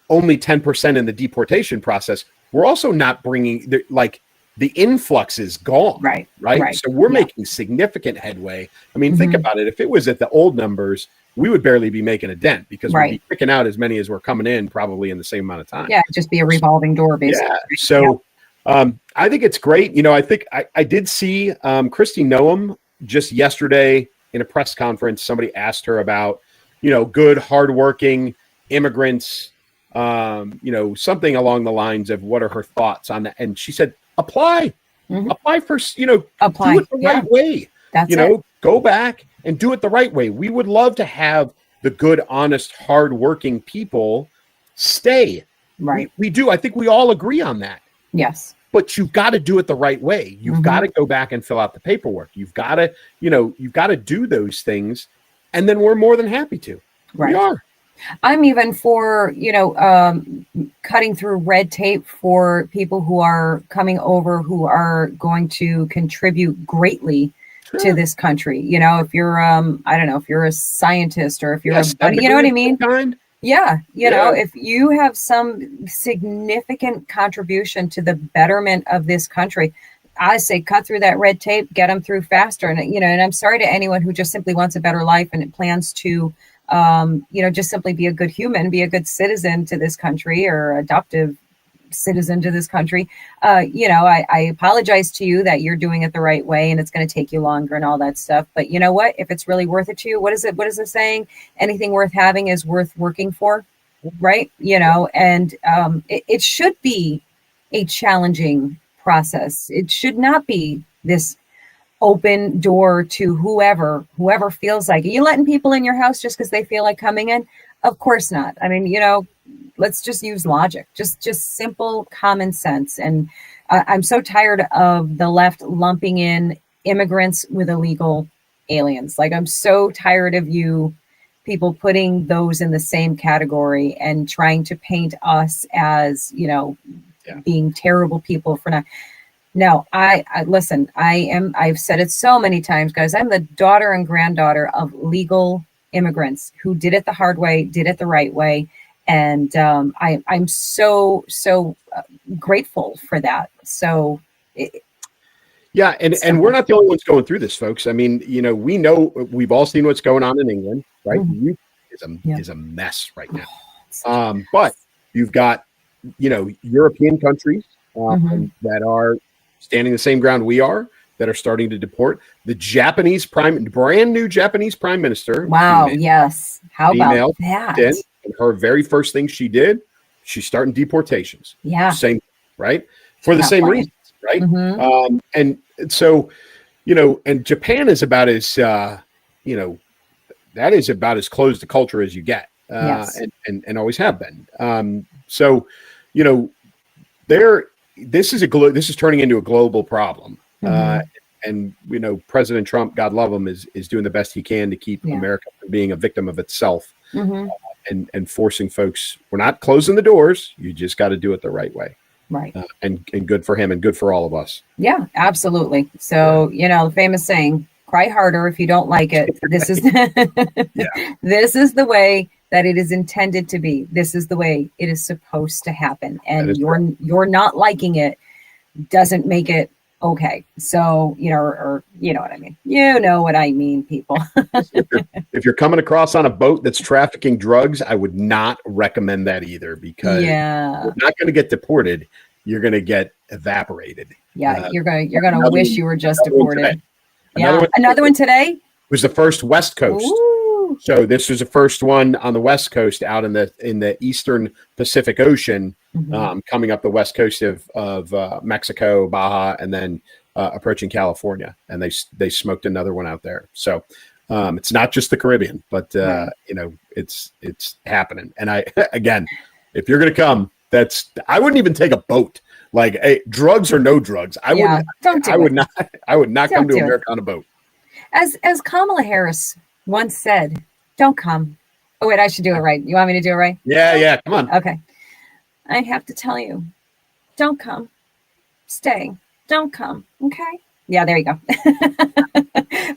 only 10% in the deportation process, we're also not bringing the influx is gone. Right. So we're making significant headway. I mean, think about it. If it was at the old numbers, we would barely be making a dent because we'd be picking out as many as we're coming in probably in the same amount of time. Yeah, just be a revolving door, basically. Yeah. So I think it's great. I think I did see Kristi Noem just yesterday in a press conference. Somebody asked her about, good, hardworking immigrants, something along the lines of what are her thoughts on that. And she said, apply for, apply. Do it the right way. That's it. Go back and do it the right way. We would love to have the good, honest, hardworking people stay. Right. We do. I think we all agree on that. Yes. But you've got to do it the right way. You've got to go back and fill out the paperwork. You've got to, you've got to do those things. And then we're more than happy to. Right. We are. I'm even for, cutting through red tape for people who are coming over, who are going to contribute greatly to this country. If you're, I don't know, if you're a scientist or if you're you know what I mean? Yeah. If you have some significant contribution to the betterment of this country, I say cut through that red tape, get them through faster. And, and I'm sorry to anyone who just simply wants a better life and it plans to, just simply be a good human, be a good citizen to this country or adoptive citizen to this country. I apologize to you that you're doing it the right way and it's going to take you longer and all that stuff. But you know what? If it's really worth it to you, what is it saying? Anything worth having is worth working for, right? And it should be a challenging process. It should not be this open door to whoever feels like it. You letting people in your house just because they feel like coming in? Of course not. I mean, let's just use logic, just simple common sense. And I'm so tired of the left lumping in immigrants with illegal aliens. Like, I'm so tired of you people putting those in the same category and trying to paint us as, being terrible people for not. No, I listen, I've said it so many times, guys. I'm the daughter and granddaughter of legal immigrants who did it the hard way, did it the right way. And I'm so grateful for that. So, and we're not the only ones going through this, folks. I mean, we know, we've all seen what's going on in England, right? The UK is a mess right now. But you've got, European countries that are standing the same ground we are, that are starting to deport. The brand new Japanese prime minister. Wow. Yes. How about female, that? and her very first thing she did, she's starting deportations. Yeah. Same, right? For the Not same playing. reasons, right? Mhm. And so, and Japan is about as, that is about as closed a culture as you get, Yes. and always have been. So, you know, there, this is turning into a global problem. Mhm. And President Trump, God love him, is doing the best he can to keep Yeah. America from being a victim of itself, Mhm. and forcing folks. We're not closing the doors. You just got to do it the right way. Right. And good for him and good for all of us. Yeah, absolutely. So, the famous saying, cry harder if you don't like it. This is this is the way that it is intended to be. This is the way it is supposed to happen. And you're not liking it doesn't make it okay. So, or you know what I mean. You know what I mean, people. If you're coming across on a boat that's trafficking drugs, I would not recommend that either, because Yeah. you're not going to get deported. You're going to get evaporated. Yeah, you're gonna wish you were just deported. Another one today was the first West Coast. Ooh. So this was the first one on the West Coast, out in the Eastern Pacific Ocean, coming up the West Coast of Mexico, Baja, and then approaching California. And they smoked another one out there. So it's not just the Caribbean, but Right. It's happening. And again, if you're going to come, I wouldn't even take a boat. Like, hey, drugs or no drugs, I would not come to America on a boat. As Kamala Harris once said, don't come. Oh, wait, I should do it right. You want me to do it right? Yeah, come on. Okay. I have to tell you, don't come. Stay. Don't come. Okay? Yeah, there you go.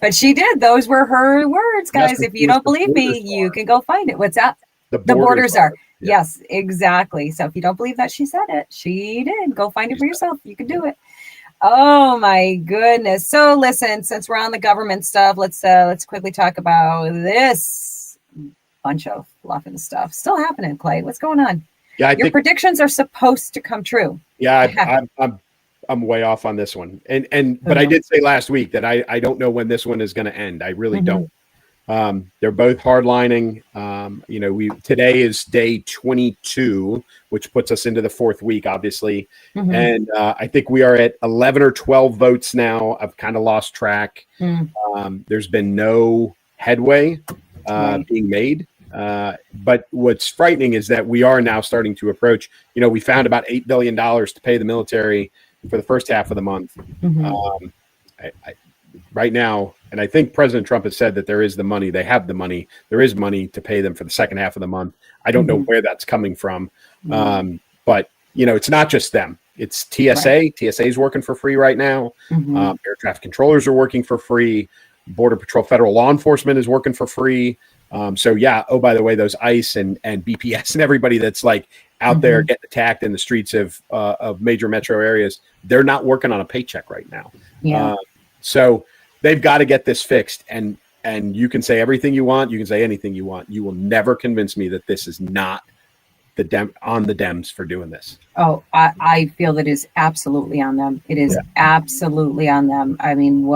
But she did. Those were her words, guys. If you don't believe me, you can go find it. What's that? The borders are. Yeah. Yes, exactly. So if you don't believe that she said it, she did. Go find it for yourself. You can do it. Oh my goodness. So listen, since we're on the government stuff, let's quickly talk about this bunch of fluff and stuff. Still happening, Clay. What's going on? Yeah, Your predictions are supposed to come true. Yeah, I'm way off on this one. But I did say last week that I don't know when this one is going to end. I really don't. They're both hardlining. Today is day 22, which puts us into the fourth week, obviously. And I think we are at 11 or 12 votes now. I've kind of lost track. There's been no headway being made. But what's frightening is that we are now starting to approach, we found about $8 billion to pay the military for the first half of the month. Right now, and I think President Trump has said that there is the money. They have the money. There is money to pay them for the second half of the month. I don't know where that's coming from. But, it's not just them. It's TSA. Right. TSA is working for free right now. Air traffic controllers are working for free. Border Patrol, federal law enforcement is working for free. Oh, by the way, those ICE and BPS and everybody that's like out there getting attacked in the streets of major metro areas, they're not working on a paycheck right now. Yeah. So they've got to get this fixed. And you can say everything you want. You can say anything you want. You will never convince me that this is not on the Dems for doing this. Oh, I feel that it is absolutely on them. It is absolutely on them. I mean,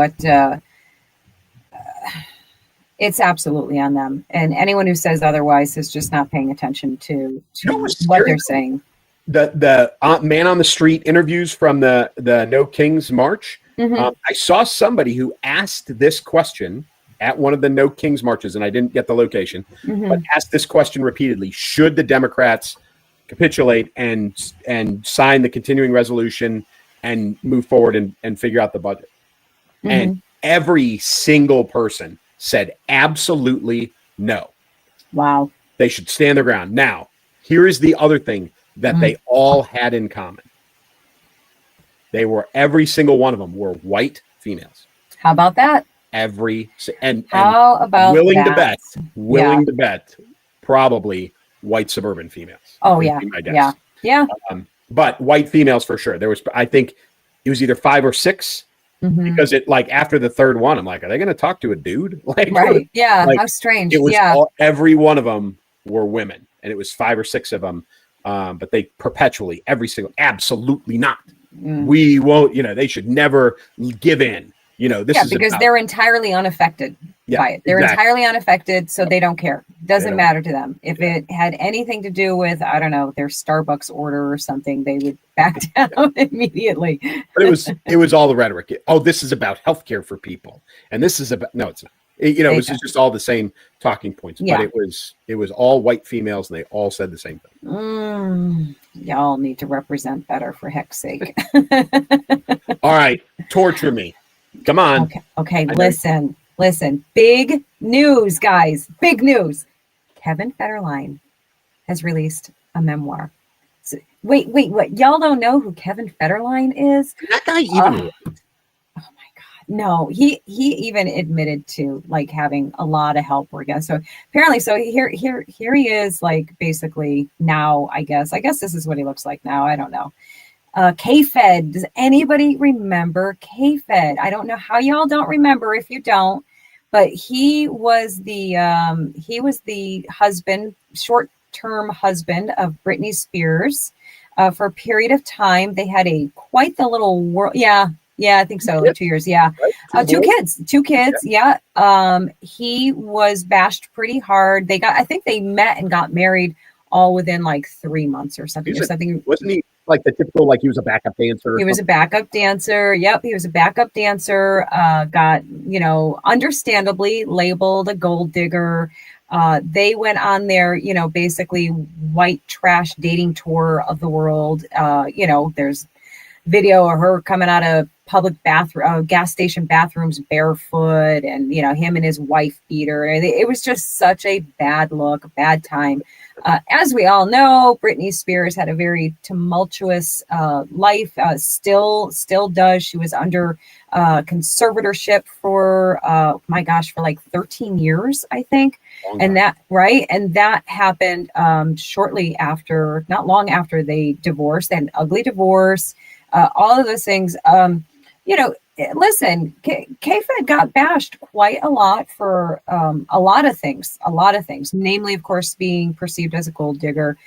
it's absolutely on them. And anyone who says otherwise is just not paying attention to what they're saying. The man on the street interviews from the No Kings March. I saw somebody who asked this question at one of the No Kings marches, and I didn't get the location, but asked this question repeatedly: should the Democrats capitulate and sign the continuing resolution and move forward and figure out the budget? And every single person said absolutely no. Wow. They should stand their ground. Now, here is the other thing that they all had in common. Every single one of them were white females. How about that? How about willing to bet probably white suburban females. Oh yeah. My guess. Yeah. But white females for sure. I think it was either 5 or 6 because after the third one, I'm like, are they going to talk to a dude? Right. Yeah. How strange. It was every one of them were women, and it was 5 or 6 of them. But they perpetually, absolutely not. We won't, they should never give in. This is because about, they're entirely unaffected by it. They're entirely unaffected, so they don't care. Doesn't matter to them. If it had anything to do with, I don't know, their Starbucks order or something, they would back down immediately. But it was all the rhetoric. This is about healthcare for people, and this is about no, it's not. It was just all the same talking points. Yeah. But it was all white females, and they all said the same thing. Y'all need to represent better, for heck's sake. All right, torture me. Come on. Okay. Listen. Big news, guys. Big news. Kevin Federline has released a memoir. So, wait. What? Y'all don't know who Kevin Federline is? That guy even. Oh my God. No, he even admitted to like having a lot of help working. So apparently, here he is, like basically now. I guess this is what he looks like now. I don't know. K-Fed. Does anybody remember K-Fed? I don't know how y'all don't remember if you don't, but he was the husband, short-term husband of Britney Spears. For a period of time, they had quite the little world. Yeah, I think so. Like 2 years. Yeah, right. Two kids. Yeah. He was bashed pretty hard. I think they met and got married all within like 3 months or something. Wasn't he like the typical, like he was a backup dancer? He was a backup dancer. Yep, he was a backup dancer. Got, understandably labeled a gold digger. They went on their, basically white trash dating tour of the world. There's video of her coming out of public gas station bathrooms barefoot, and him and his wife beat her. It was just such a bad look, a bad time. As we all know, Britney Spears had a very tumultuous life, still does. She was under conservatorship for for like 13 years, I think. And that happened shortly after, not long after they divorced. They had an ugly divorce. All of those things. Listen, K-Fed got bashed quite a lot for a lot of things, namely, of course, being perceived as a gold digger,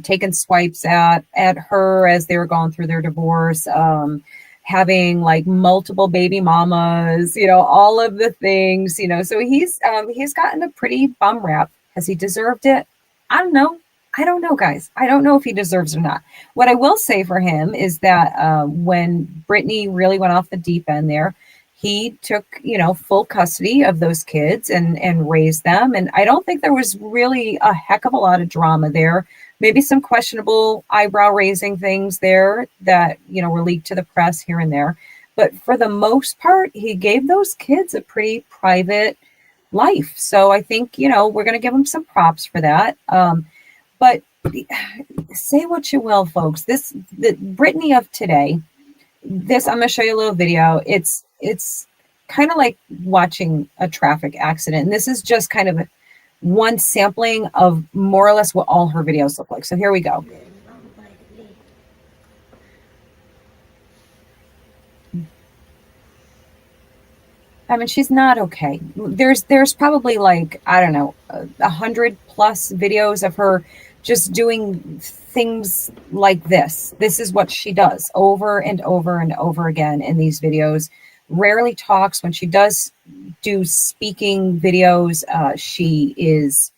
taking swipes at her as they were going through their divorce, having like multiple baby mamas, all of the things, so he's gotten a pretty bum rap. Has he deserved it? I don't know, guys. I don't know if he deserves it or not. What I will say for him is that when Britney really went off the deep end there, he took, full custody of those kids and raised them. And I don't think there was really a heck of a lot of drama there. Maybe some questionable eyebrow raising things there that, were leaked to the press here and there. But for the most part, he gave those kids a pretty private life. So I think, we're going to give him some props for that. But say what you will, folks. The Britney of today, I'm going to show you a little video. It's kind of like watching a traffic accident. And this is just kind of one sampling of more or less what all her videos look like. So here we go. I mean, she's not okay. There's probably like, I don't know, 100+ videos of her just doing things like this. This is what she does over and over and over again in these videos. Rarely talks. When she does do speaking videos, she is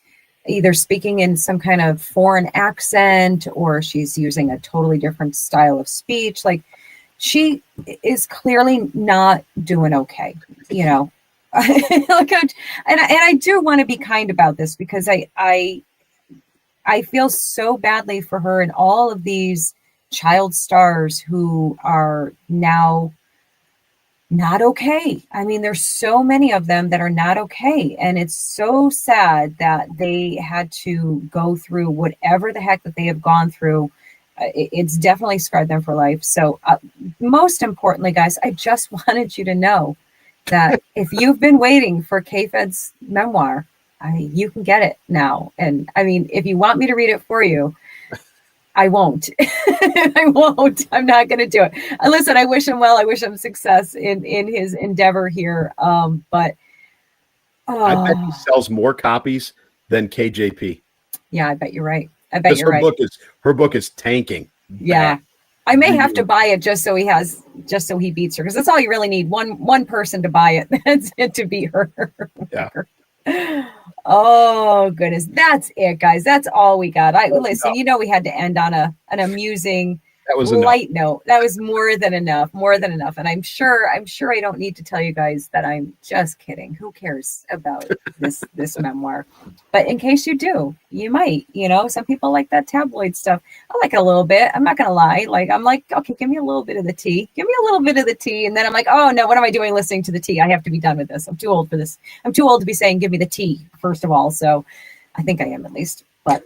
either speaking in some kind of foreign accent or she's using a totally different style of speech. Like, she is clearly not doing okay, and I do want to be kind about this because I feel so badly for her and all of these child stars who are now not okay. I mean, there's so many of them that are not okay. And it's so sad that they had to go through whatever the heck that they have gone through. It's definitely scarred them for life. So most importantly, guys, I just wanted you to know that if you've been waiting for K-Fed's memoir, you can get it now. And I mean, if you want me to read it for you, I won't. I won't. I'm not going to do it. Listen, I wish him well. I wish him success in his endeavor here. But I bet he sells more copies than KJP. Yeah, I bet you're right. I bet you're right. Her book is tanking. Yeah. I may have to buy it just so he beats her, because that's all you really need. One person to buy it. That's it, to beat her. Yeah. Oh goodness. That's it, guys. That's all we got. Listen, we had to end on an amusing, That was light note. That was more than enough. And I'm sure I don't need to tell you guys that I'm just kidding. Who cares about this memoir? But in case you do, you might, some people like that tabloid stuff. I like it a little bit. I'm not going to lie. I'm like, okay, give me a little bit of the tea. Give me a little bit of the tea. And then I'm like, oh no, what am I doing listening to the tea? I have to be done with this. I'm too old for this. I'm too old to be saying, give me the tea, first of all. So I think I am, at least, but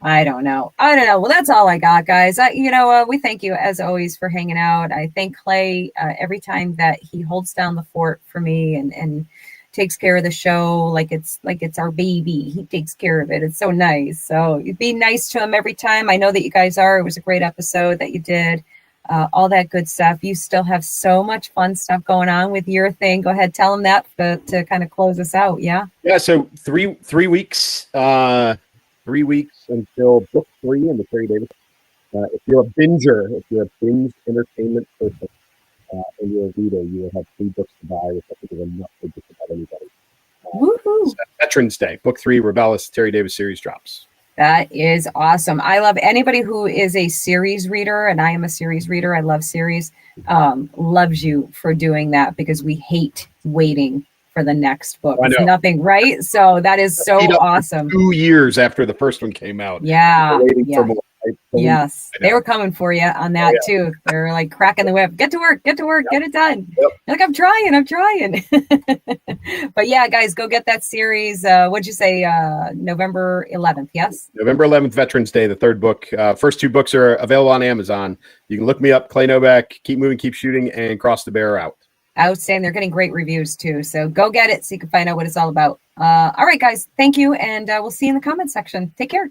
I don't know. Well, that's all I got, guys. We thank you as always for hanging out. I thank Clay every time that he holds down the fort for me and takes care of the show like it's our baby. He takes care of it. It's so nice. So you be nice to him every time. I know that you guys are. It was a great episode that you did. All that good stuff. You still have so much fun stuff going on with your thing. Go ahead, tell him that to kind of close us out. Yeah. Yeah. So 3 weeks. 3 weeks until book 3 in the Terry Davis. If you're a binger, if you're a binge entertainment person, and you're a reader, you will have 3 books to buy, which I think is enough for just about anybody. Woohoo! Veterans Day, book 3, Rebellis, Terry Davis series drops. That is awesome. I love anybody who is a series reader, and I am a series reader. I love series. Loves you for doing that, because we hate waiting for the next book. It's nothing, right? So that is so awesome. 2 years after the first one came out. Yeah. For more, right? Yes. They were coming for you on that too. They were like cracking the whip. Get to work, get it done. Yep. Like, I'm trying. But yeah, guys, go get that series. What'd you say? November 11th. Yes. November 11th, Veterans Day, the 3rd book. First 2 books are available on Amazon. You can look me up, Clay Novak, Keep Moving, Keep Shooting, and Cross the Bear Out. Outstanding. They're getting great reviews too. So go get it so you can find out what it's all about. All right, guys. Thank you. And we'll see you in the comments section. Take care.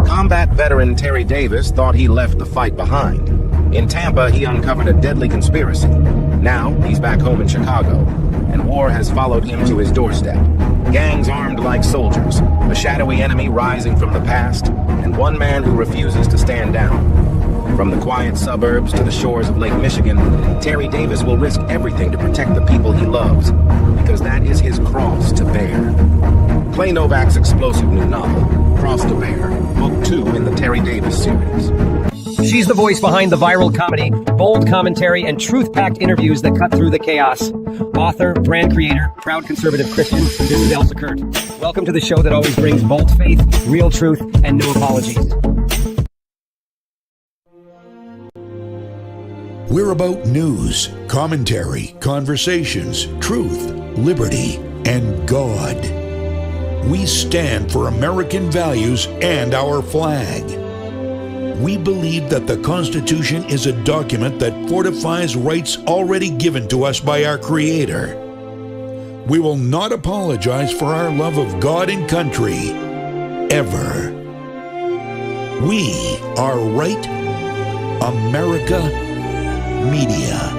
Combat veteran Terry Davis thought he left the fight behind. In Tampa, he uncovered a deadly conspiracy. Now, he's back home in Chicago, and war has followed him to his doorstep. Gangs armed like soldiers, a shadowy enemy rising from the past, and one man who refuses to stand down. From the quiet suburbs to the shores of Lake Michigan, Terry Davis will risk everything to protect the people he loves, because that is his cross to bear. Clay Novak's explosive new novel, Cross to Bear, Book 2 in the Terry Davis series. She's the voice behind the viral comedy, bold commentary, and truth-packed interviews that cut through the chaos. Author, brand creator, proud conservative Christian, this is Elsa Kurt. Welcome to the show that always brings bold faith, real truth, and no apologies. We're about news, commentary, conversations, truth, liberty, and God. We stand for American values and our flag. We believe that the Constitution is a document that fortifies rights already given to us by our Creator. We will not apologize for our love of God and country, ever. We are Right America Media.